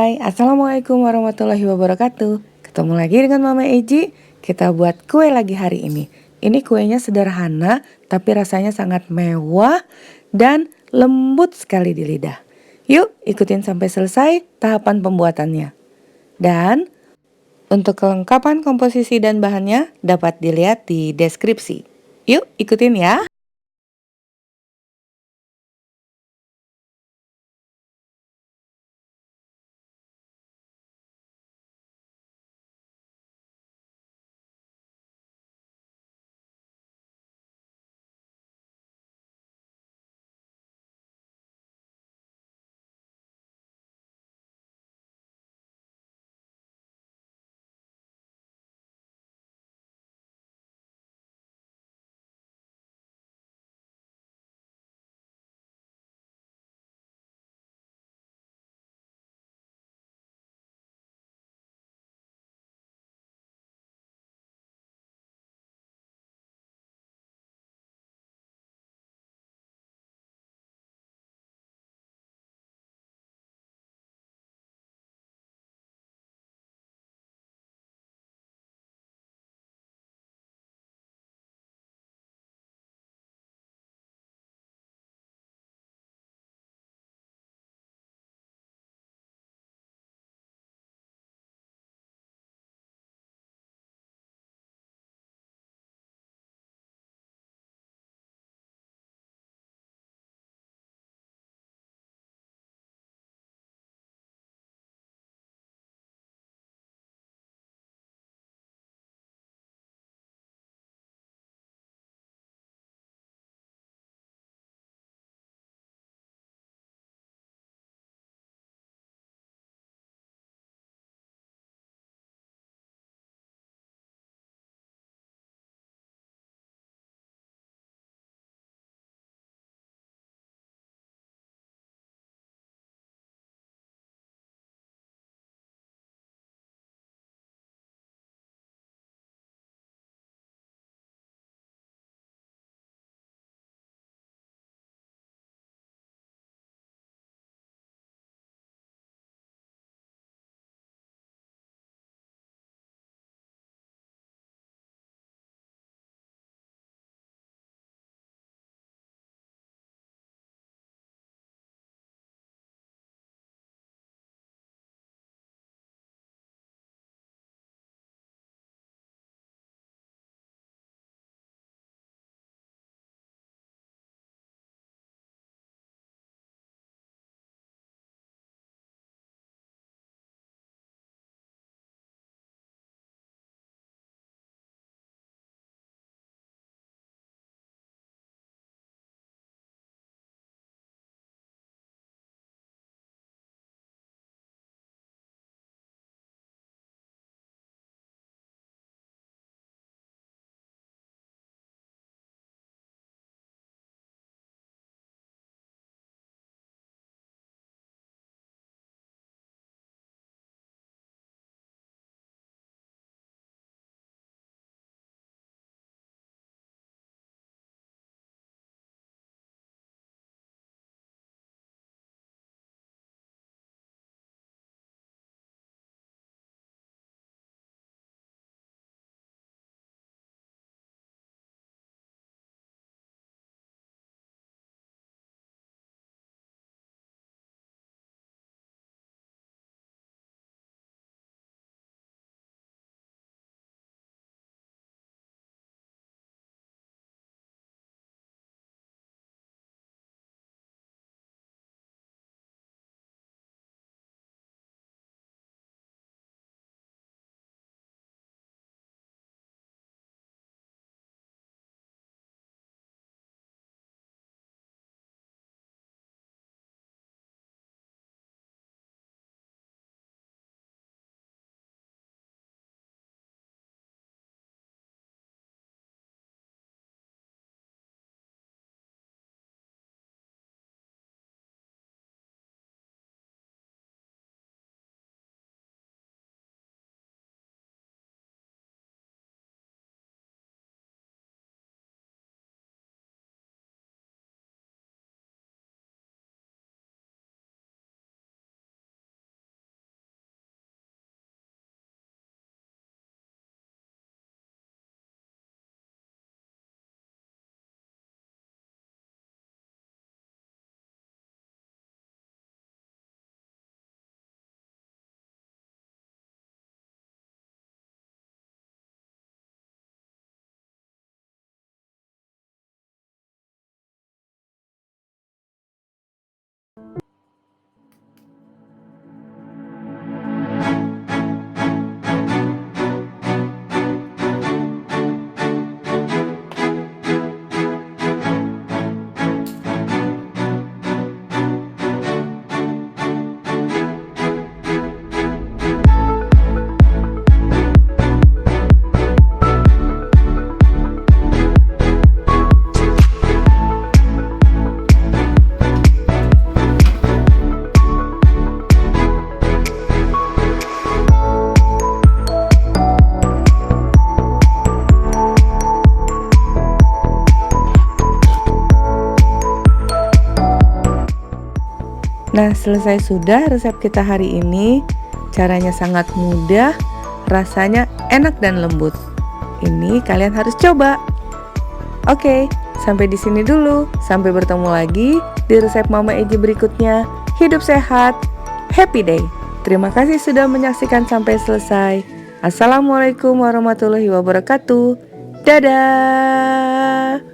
Hai, Assalamualaikum warahmatullahi wabarakatuh. Ketemu lagi dengan Mama Eji. Kita buat kue lagi hari ini. Ini kuenya sederhana, tapi rasanya sangat mewah dan lembut sekali di lidah. Yuk, ikutin sampai selesai tahapan pembuatannya. Dan untuk kelengkapan komposisi dan bahannya dapat dilihat di deskripsi. Yuk, ikutin ya. Nah, selesai sudah resep kita hari ini. Caranya sangat mudah, rasanya enak dan lembut. Ini kalian harus coba. Oke, sampai di sini dulu. Sampai bertemu lagi di resep Mama Eji berikutnya. Hidup sehat, happy day. Terima kasih sudah menyaksikan sampai selesai. Assalamualaikum warahmatullahi wabarakatuh. Dadah.